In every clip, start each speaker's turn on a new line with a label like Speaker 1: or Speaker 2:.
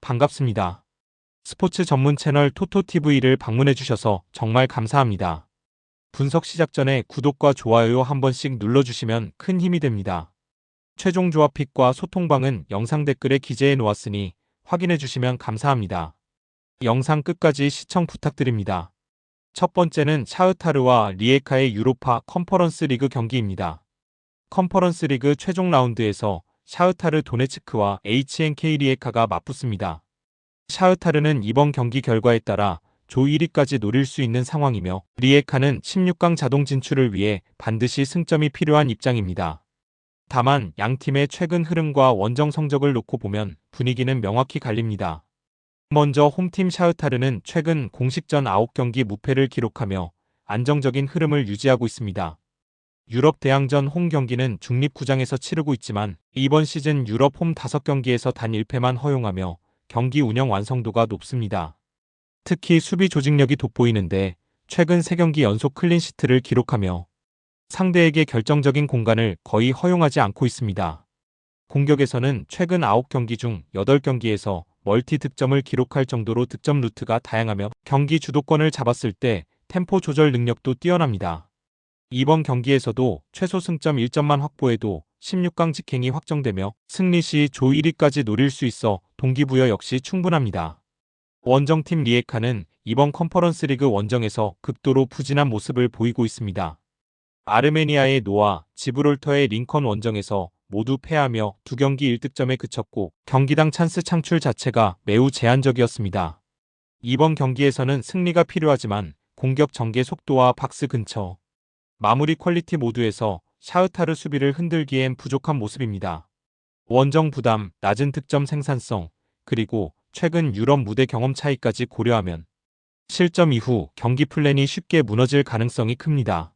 Speaker 1: 반갑습니다. 스포츠 전문 채널 토토TV를 방문해주셔서 정말 감사합니다. 분석 시작 전에 구독과 좋아요 한 번씩 눌러주시면 큰 힘이 됩니다. 최종 조합 픽과 소통방은 영상 댓글에 기재해 놓았으니 확인해주시면 감사합니다. 영상 끝까지 시청 부탁드립니다. 첫 번째는 샤흐타르와 리에카의 유로파 컨퍼런스 리그 경기입니다. 컨퍼런스 리그 최종 라운드에서 샤흐타르 도네츠크와 HNK 리에카가 맞붙습니다. 샤흐타르는 이번 경기 결과에 따라 조 1위까지 노릴 수 있는 상황이며 리에카는 16강 자동 진출을 위해 반드시 승점이 필요한 입장입니다. 다만 양팀의 최근 흐름과 원정 성적을 놓고 보면 분위기는 명확히 갈립니다. 먼저 홈팀 샤흐타르는 최근 공식전 9경기 무패를 기록하며 안정적인 흐름을 유지하고 있습니다. 유럽 대항전 홈 경기는 중립구장에서 치르고 있지만 이번 시즌 유럽 홈 5경기에서 단 1패만 허용하며 경기 운영 완성도가 높습니다. 특히 수비 조직력이 돋보이는데 최근 3경기 연속 클린시트를 기록하며 상대에게 결정적인 공간을 거의 허용하지 않고 있습니다. 공격에서는 최근 9경기 중 8경기에서 멀티 득점을 기록할 정도로 득점 루트가 다양하며 경기 주도권을 잡았을 때 템포 조절 능력도 뛰어납니다. 이번 경기에서도 최소 승점 1점만 확보해도 16강 직행이 확정되며 승리 시 조 1위까지 노릴 수 있어 동기부여 역시 충분합니다. 원정팀 리에카는 이번 컨퍼런스 리그 원정에서 극도로 부진한 모습을 보이고 있습니다. 아르메니아의 노아, 지브롤터의 링컨 원정에서 모두 패하며 2경기 1득점에 그쳤고 경기당 찬스 창출 자체가 매우 제한적이었습니다. 이번 경기에서는 승리가 필요하지만 공격 전개 속도와 박스 근처, 마무리 퀄리티 모두에서 샤흐타르 수비를 흔들기엔 부족한 모습입니다. 원정 부담, 낮은 득점 생산성, 그리고 최근 유럽 무대 경험 차이까지 고려하면 실점 이후 경기 플랜이 쉽게 무너질 가능성이 큽니다.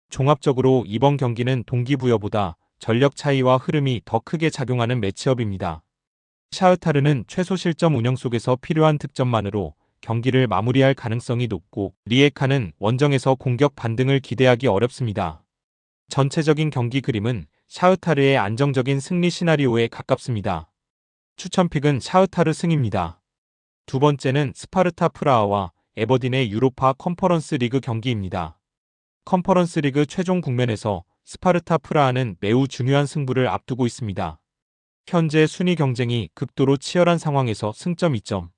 Speaker 1: 종합적으로 이번 경기는 동기부여보다 전력 차이와 흐름이 더 크게 작용하는 매치업입니다. 샤흐타르는 최소 실점 운영 속에서 필요한 득점만으로 경기를 마무리할 가능성이 높고 리에카는 원정에서 공격 반등을 기대하기 어렵습니다. 전체적인 경기 그림은 샤흐타르의 안정적인 승리 시나리오에 가깝습니다. 추천픽은 샤흐타르 승입니다. 두 번째는 스파르타 프라하와 에버딘의 유로파 컨퍼런스 리그 경기입니다. 컨퍼런스 리그 최종 국면에서 스파르타 프라하는 매우 중요한 승부를 앞두고 있습니다. 현재 순위 경쟁이 극도로 치열한 상황에서 승점 2점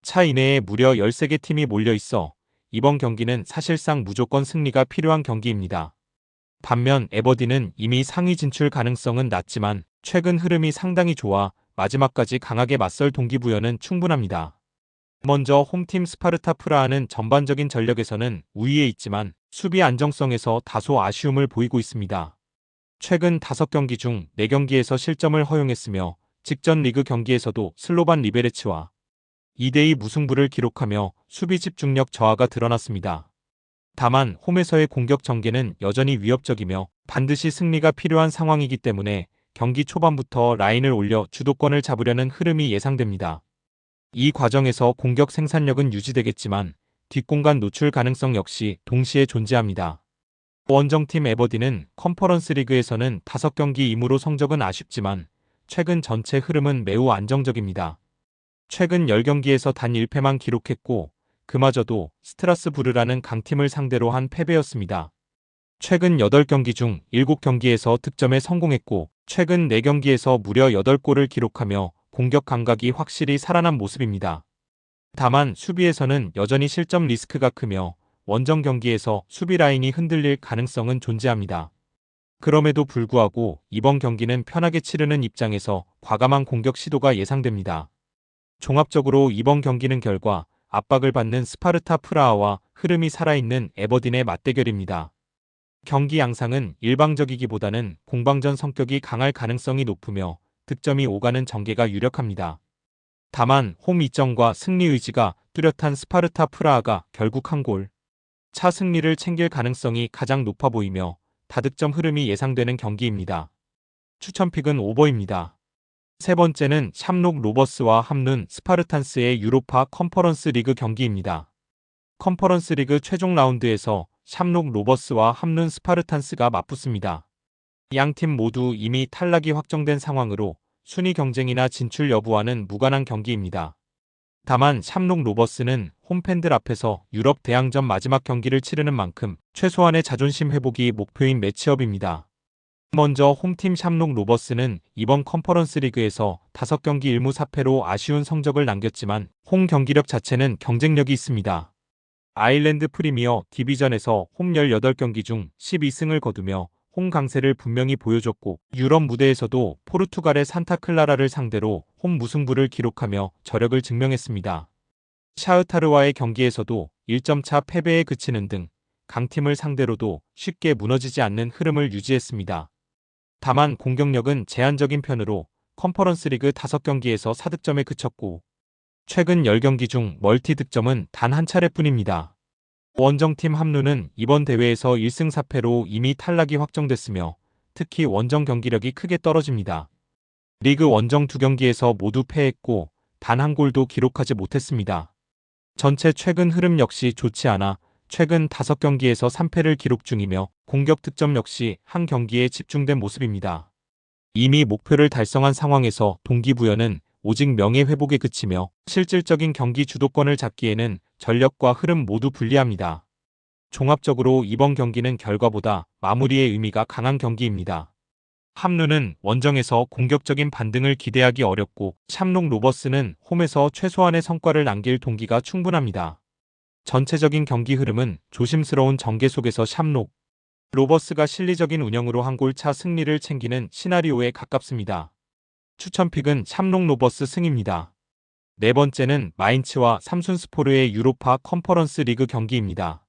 Speaker 1: 차 이내에 무려 13개 팀이 몰려 있어 이번 경기는 사실상 무조건 승리가 필요한 경기입니다. 반면 에버딘은 이미 상위 진출 가능성은 낮지만 최근 흐름이 상당히 좋아 마지막까지 강하게 맞설 동기부여는 충분합니다. 먼저 홈팀 스파르타 프라하는 전반적인 전력에서는 우위에 있지만 수비 안정성에서 다소 아쉬움을 보이고 있습니다. 최근 5경기 중 4경기에서 실점을 허용했으며 직전 리그 경기에서도 슬로반 리베레치와 2대2 무승부를 기록하며 수비 집중력 저하가 드러났습니다. 다만 홈에서의 공격 전개는 여전히 위협적이며 반드시 승리가 필요한 상황이기 때문에 경기 초반부터 라인을 올려 주도권을 잡으려는 흐름이 예상됩니다. 이 과정에서 공격 생산력은 유지되겠지만 뒷공간 노출 가능성 역시 동시에 존재합니다. 원정팀 에버딘은 컨퍼런스 리그에서는 5경기이므로 성적은 아쉽지만 최근 전체 흐름은 매우 안정적입니다. 최근 10경기에서 단 1패만 기록했고 그마저도 스트라스부르라는 강팀을 상대로 한 패배였습니다. 최근 8경기 중 7경기에서 득점에 성공했고 최근 4경기에서 무려 8골을 기록하며 공격 감각이 확실히 살아난 모습입니다. 다만 수비에서는 여전히 실점 리스크가 크며 원정 경기에서 수비 라인이 흔들릴 가능성은 존재합니다. 그럼에도 불구하고 이번 경기는 편하게 치르는 입장에서 과감한 공격 시도가 예상됩니다. 종합적으로 이번 경기는 결과 압박을 받는 스파르타 프라하와 흐름이 살아있는 에버딘의 맞대결입니다. 경기 양상은 일방적이기보다는 공방전 성격이 강할 가능성이 높으며 득점이 오가는 전개가 유력합니다. 다만 홈 이점과 승리 의지가 뚜렷한 스파르타 프라하가 결국 한 골 차 승리를 챙길 가능성이 가장 높아 보이며 다득점 흐름이 예상되는 경기입니다. 추천픽은 오버입니다. 세 번째는 샴록 로버스와 함룬 스파르탄스의 유로파 컨퍼런스 리그 경기입니다. 컨퍼런스 리그 최종 라운드에서 샴록 로버스와 함룬 스파르탄스가 맞붙습니다. 양팀 모두 이미 탈락이 확정된 상황으로 순위 경쟁이나 진출 여부와는 무관한 경기입니다. 다만 샴록 로버스는 홈팬들 앞에서 유럽 대항전 마지막 경기를 치르는 만큼 최소한의 자존심 회복이 목표인 매치업입니다. 먼저 홈팀 샴록 로버스는 이번 컨퍼런스 리그에서 5경기 1무 4패로 아쉬운 성적을 남겼지만 홈 경기력 자체는 경쟁력이 있습니다. 아일랜드 프리미어 디비전에서 홈 18경기 중 12승을 거두며 홈 강세를 분명히 보여줬고 유럽 무대에서도 포르투갈의 산타클라라를 상대로 홈 무승부를 기록하며 저력을 증명했습니다. 샤흐타르와의 경기에서도 1점 차 패배에 그치는 등 강팀을 상대로도 쉽게 무너지지 않는 흐름을 유지했습니다. 다만 공격력은 제한적인 편으로 컨퍼런스 리그 5경기에서 4득점에 그쳤고 최근 10경기 중 멀티 득점은 단 한 차례뿐입니다. 원정팀 함루는 이번 대회에서 1승 4패로 이미 탈락이 확정됐으며 특히 원정 경기력이 크게 떨어집니다. 리그 원정 2경기에서 모두 패했고 단 한 골도 기록하지 못했습니다. 전체 최근 흐름 역시 좋지 않아 최근 5경기에서 3패를 기록 중이며 공격 득점 역시 한 경기에 집중된 모습입니다. 이미 목표를 달성한 상황에서 동기부여는 오직 명예회복에 그치며 실질적인 경기 주도권을 잡기에는 전력과 흐름 모두 불리합니다. 종합적으로 이번 경기는 결과보다 마무리의 의미가 강한 경기입니다. 함루는 원정에서 공격적인 반등을 기대하기 어렵고 샴록 로버스는 홈에서 최소한의 성과를 남길 동기가 충분합니다. 전체적인 경기 흐름은 조심스러운 전개 속에서 샴록 로버스가 실리적인 운영으로 한 골 차 승리를 챙기는 시나리오에 가깝습니다. 추천픽은 샴록 로버스 승입니다. 네 번째는 마인츠와 삼순스포르의 유로파 컨퍼런스 리그 경기입니다.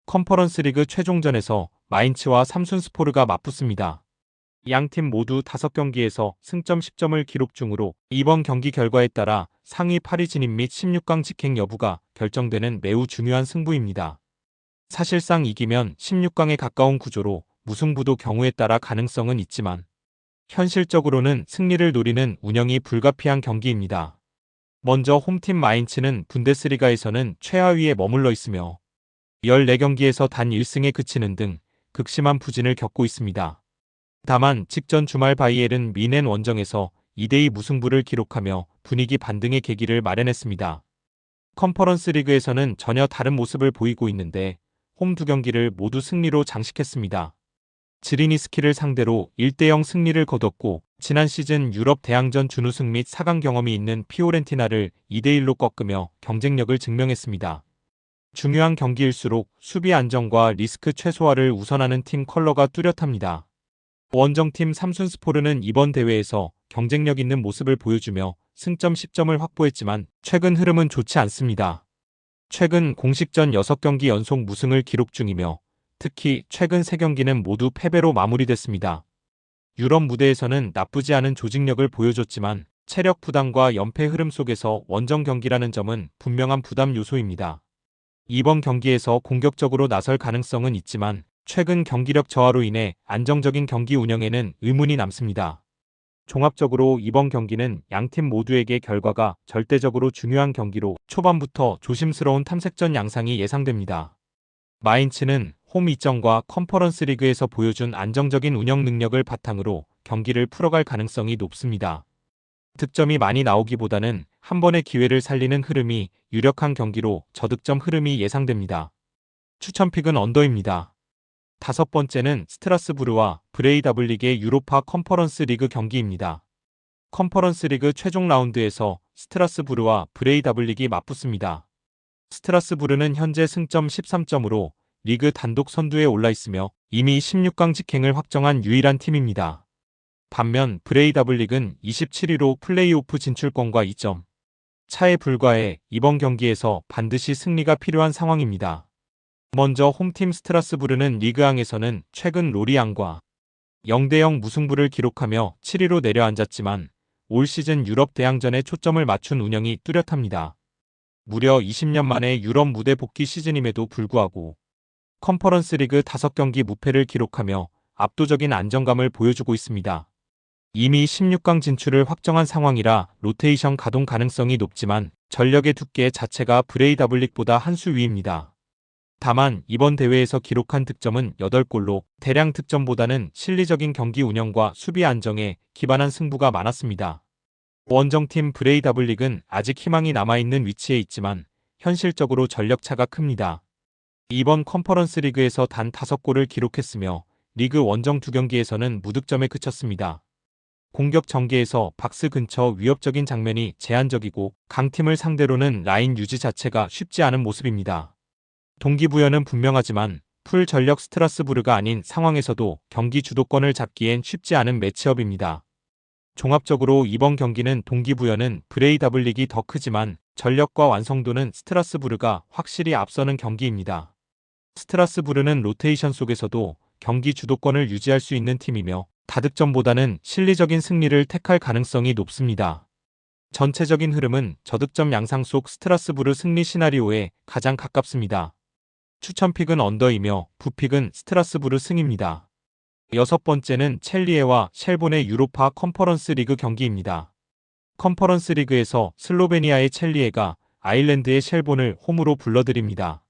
Speaker 1: 컨퍼런스 리그 최종전에서 마인츠와 삼순스포르가 맞붙습니다. 양팀 모두 5경기에서 승점 10점을 기록 중으로 이번 경기 결과에 따라 상위 8위 진입 및 16강 직행 여부가 결정되는 매우 중요한 승부입니다. 사실상 이기면 16강에 가까운 구조로 무승부도 경우에 따라 가능성은 있지만 현실적으로는 승리를 노리는 운영이 불가피한 경기입니다. 먼저 홈팀 마인츠는 분데스리가에서는 최하위에 머물러 있으며 14경기에서 단 1승에 그치는 등 극심한 부진을 겪고 있습니다. 다만 직전 주말 바이에른 미넨 원정에서 2대2 무승부를 기록하며 분위기 반등의 계기를 마련했습니다. 컨퍼런스 리그에서는 전혀 다른 모습을 보이고 있는데 홈 2경기를 모두 승리로 장식했습니다. 지리니스키를 상대로 1대0 승리를 거뒀고 지난 시즌 유럽 대항전 준우승 및 4강 경험이 있는 피오렌티나를 2대1로 꺾으며 경쟁력을 증명했습니다. 중요한 경기일수록 수비 안정과 리스크 최소화를 우선하는 팀 컬러가 뚜렷합니다. 원정팀 삼순스포르는 이번 대회에서 경쟁력 있는 모습을 보여주며 승점 10점을 확보했지만 최근 흐름은 좋지 않습니다. 최근 공식전 6경기 연속 무승을 기록 중이며 특히 최근 3경기는 모두 패배로 마무리됐습니다. 유럽 무대에서는 나쁘지 않은 조직력을 보여줬지만 체력 부담과 연패 흐름 속에서 원정 경기라는 점은 분명한 부담 요소입니다. 이번 경기에서 공격적으로 나설 가능성은 있지만 최근 경기력 저하로 인해 안정적인 경기 운영에는 의문이 남습니다. 종합적으로 이번 경기는 양팀 모두에게 결과가 절대적으로 중요한 경기로 초반부터 조심스러운 탐색전 양상이 예상됩니다. 마인츠는 홈 이점과 컨퍼런스 리그에서 보여준 안정적인 운영 능력을 바탕으로 경기를 풀어갈 가능성이 높습니다. 득점이 많이 나오기보다는 한 번의 기회를 살리는 흐름이 유력한 경기로 저득점 흐름이 예상됩니다. 추천픽은 언더입니다. 5번째는 스트라스부르와 브레이다블릭의 유로파 컨퍼런스 리그 경기입니다. 컨퍼런스 리그 최종 라운드에서 스트라스부르와 브레이다블릭이 맞붙습니다. 스트라스부르는 현재 승점 13점으로 리그 단독 선두에 올라 있으며 이미 16강 직행을 확정한 유일한 팀입니다. 반면 브레이다블릭은 27위로 플레이오프 진출권과 2점 차에 불과해 이번 경기에서 반드시 승리가 필요한 상황입니다. 먼저 홈팀 스트라스부르는 리그앙에서는 최근 로리앙과 0대0 무승부를 기록하며 7위로 내려앉았지만 올 시즌 유럽 대항전에 초점을 맞춘 운영이 뚜렷합니다. 무려 20년 만에 유럽 무대 복귀 시즌임에도 불구하고 컨퍼런스 리그 5경기 무패를 기록하며 압도적인 안정감을 보여주고 있습니다. 이미 16강 진출을 확정한 상황이라 로테이션 가동 가능성이 높지만 전력의 두께 자체가 브레이다블릭보다 한 수 위입니다. 다만 이번 대회에서 기록한 득점은 8골로 대량 득점보다는 실리적인 경기 운영과 수비 안정에 기반한 승부가 많았습니다. 원정팀 브레이다블릭은 아직 희망이 남아있는 위치에 있지만 현실적으로 전력차가 큽니다. 이번 컨퍼런스 리그에서 단 5골을 기록했으며 리그 원정 2경기에서는 무득점에 그쳤습니다. 공격 전개에서 박스 근처 위협적인 장면이 제한적이고 강팀을 상대로는 라인 유지 자체가 쉽지 않은 모습입니다. 동기부여는 분명하지만 풀 전력 스트라스부르가 아닌 상황에서도 경기 주도권을 잡기엔 쉽지 않은 매치업입니다. 종합적으로 이번 경기는 동기부여는 브레이다블릭이 더 크지만 전력과 완성도는 스트라스부르가 확실히 앞서는 경기입니다. 스트라스부르는 로테이션 속에서도 경기 주도권을 유지할 수 있는 팀이며 다득점보다는 실리적인 승리를 택할 가능성이 높습니다. 전체적인 흐름은 저득점 양상 속 스트라스부르 승리 시나리오에 가장 가깝습니다. 추천픽은 언더이며 부픽은 스트라스부르 승입니다. 6번째는 첼리에와 셸본의 유로파 컨퍼런스 리그 경기입니다. 컨퍼런스 리그에서 슬로베니아의 첼리에가 아일랜드의 셸본을 홈으로 불러들입니다.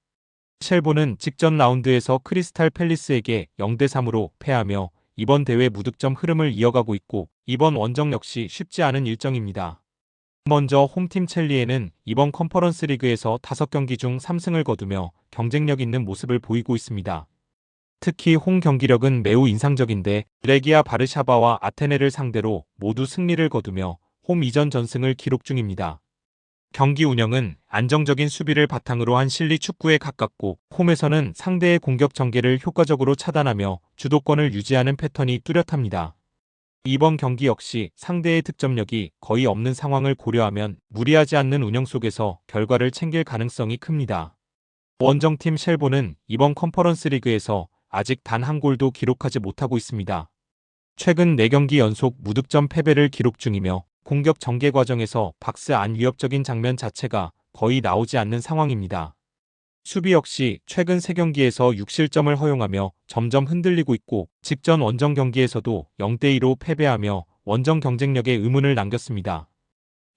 Speaker 1: 셸본은 직전 라운드에서 크리스탈 팰리스에게 0대3으로 패하며 이번 대회 무득점 흐름을 이어가고 있고 이번 원정 역시 쉽지 않은 일정입니다. 먼저 홈팀 첼리에는 이번 컨퍼런스 리그에서 5경기 중 3승을 거두며 경쟁력 있는 모습을 보이고 있습니다. 특히 홈 경기력은 매우 인상적인데 레기아 바르샤바와 아테네를 상대로 모두 승리를 거두며 홈 이전 전승을 기록 중입니다. 경기 운영은 안정적인 수비를 바탕으로 한 실리 축구에 가깝고 홈에서는 상대의 공격 전개를 효과적으로 차단하며 주도권을 유지하는 패턴이 뚜렷합니다. 이번 경기 역시 상대의 득점력이 거의 없는 상황을 고려하면 무리하지 않는 운영 속에서 결과를 챙길 가능성이 큽니다. 원정팀 셸본은 이번 컨퍼런스 리그에서 아직 단 한 골도 기록하지 못하고 있습니다. 최근 4경기 연속 무득점 패배를 기록 중이며 공격 전개 과정에서 박스 안 위협적인 장면 자체가 거의 나오지 않는 상황입니다. 수비 역시 최근 3경기에서 6실점을 허용하며 점점 흔들리고 있고 직전 원정 경기에서도 0대2로 패배하며 원정 경쟁력에 의문을 남겼습니다.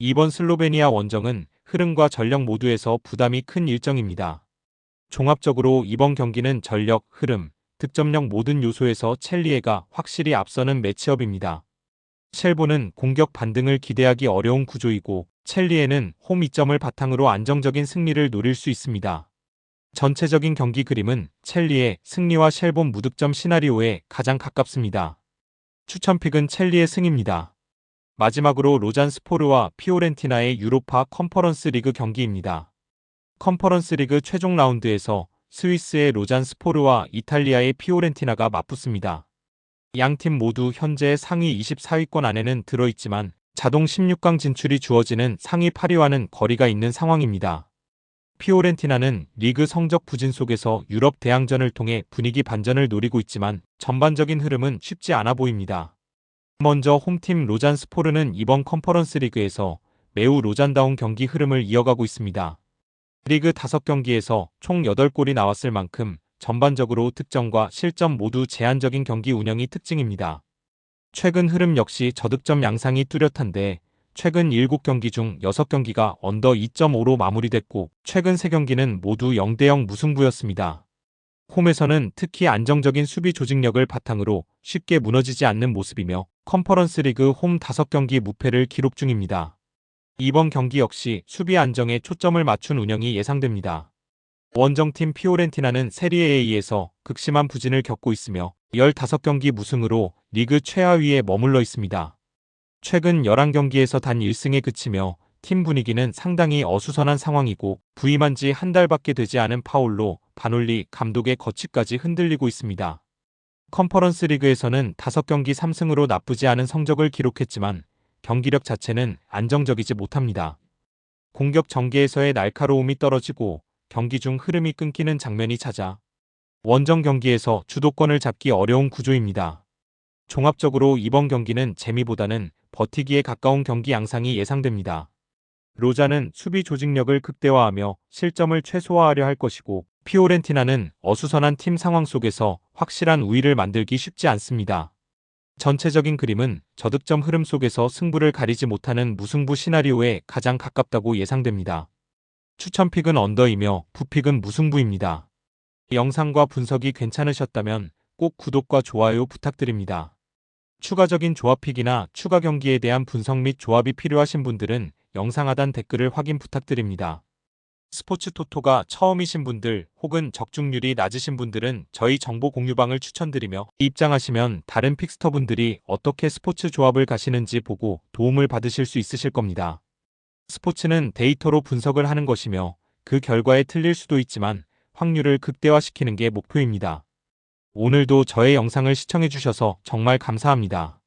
Speaker 1: 이번 슬로베니아 원정은 흐름과 전력 모두에서 부담이 큰 일정입니다. 종합적으로 이번 경기는 전력, 흐름, 득점력 모든 요소에서 첼리에가 확실히 앞서는 매치업입니다. 셸본은 공격 반등을 기대하기 어려운 구조이고 첼리에는 홈 이점을 바탕으로 안정적인 승리를 노릴 수 있습니다. 전체적인 경기 그림은 첼리의 승리와 셸본 무득점 시나리오에 가장 가깝습니다. 추천픽은 첼리의 승입니다. 마지막으로 로잔 스포르와 피오렌티나의 유로파 컨퍼런스 리그 경기입니다. 컨퍼런스 리그 최종 라운드에서 스위스의 로잔 스포르와 이탈리아의 피오렌티나가 맞붙습니다. 양팀 모두 현재 상위 24위권 안에는 들어있지만 자동 16강 진출이 주어지는 상위 8위와는 거리가 있는 상황입니다. 피오렌티나는 리그 성적 부진 속에서 유럽 대항전을 통해 분위기 반전을 노리고 있지만 전반적인 흐름은 쉽지 않아 보입니다. 먼저 홈팀 로잔 스포르는 이번 컨퍼런스 리그에서 매우 로잔다운 경기 흐름을 이어가고 있습니다. 리그 5경기에서 총 8골이 나왔을 만큼 전반적으로 득점과 실점 모두 제한적인 경기 운영이 특징입니다. 최근 흐름 역시 저득점 양상이 뚜렷한데 최근 7경기 중 6경기가 언더 2.5로 마무리됐고 최근 3경기는 모두 0대0 무승부였습니다. 홈에서는 특히 안정적인 수비 조직력을 바탕으로 쉽게 무너지지 않는 모습이며 컨퍼런스 리그 홈 5경기 무패를 기록 중입니다. 이번 경기 역시 수비 안정에 초점을 맞춘 운영이 예상됩니다. 원정팀 피오렌티나는 세리에 A에서 극심한 부진을 겪고 있으며 15경기 무승으로 리그 최하위에 머물러 있습니다. 최근 11경기에서 단 1승에 그치며 팀 분위기는 상당히 어수선한 상황이고 부임한 지 한 달밖에 되지 않은 파올로 바놀리 감독의 거취까지 흔들리고 있습니다. 컨퍼런스 리그에서는 5경기 3승으로 나쁘지 않은 성적을 기록했지만 경기력 자체는 안정적이지 못합니다. 공격 전개에서의 날카로움이 떨어지고 경기 중 흐름이 끊기는 장면이 잦아 원정 경기에서 주도권을 잡기 어려운 구조입니다. 종합적으로 이번 경기는 재미보다는 버티기에 가까운 경기 양상이 예상됩니다. 로잔은 수비 조직력을 극대화하며 실점을 최소화하려 할 것이고 피오렌티나는 어수선한 팀 상황 속에서 확실한 우위를 만들기 쉽지 않습니다. 전체적인 그림은 저득점 흐름 속에서 승부를 가리지 못하는 무승부 시나리오에 가장 가깝다고 예상됩니다. 추천픽은 언더이며 부픽은 무승부입니다. 영상과 분석이 괜찮으셨다면 꼭 구독과 좋아요 부탁드립니다. 추가적인 조합픽이나 추가 경기에 대한 분석 및 조합이 필요하신 분들은 영상 하단 댓글을 확인 부탁드립니다. 스포츠 토토가 처음이신 분들 혹은 적중률이 낮으신 분들은 저희 정보 공유방을 추천드리며 입장하시면 다른 픽스터분들이 어떻게 스포츠 조합을 가시는지 보고 도움을 받으실 수 있으실 겁니다. 스포츠는 데이터로 분석을 하는 것이며 그 결과에 틀릴 수도 있지만 확률을 극대화시키는 게 목표입니다. 오늘도 저의 영상을 시청해주셔서 정말 감사합니다.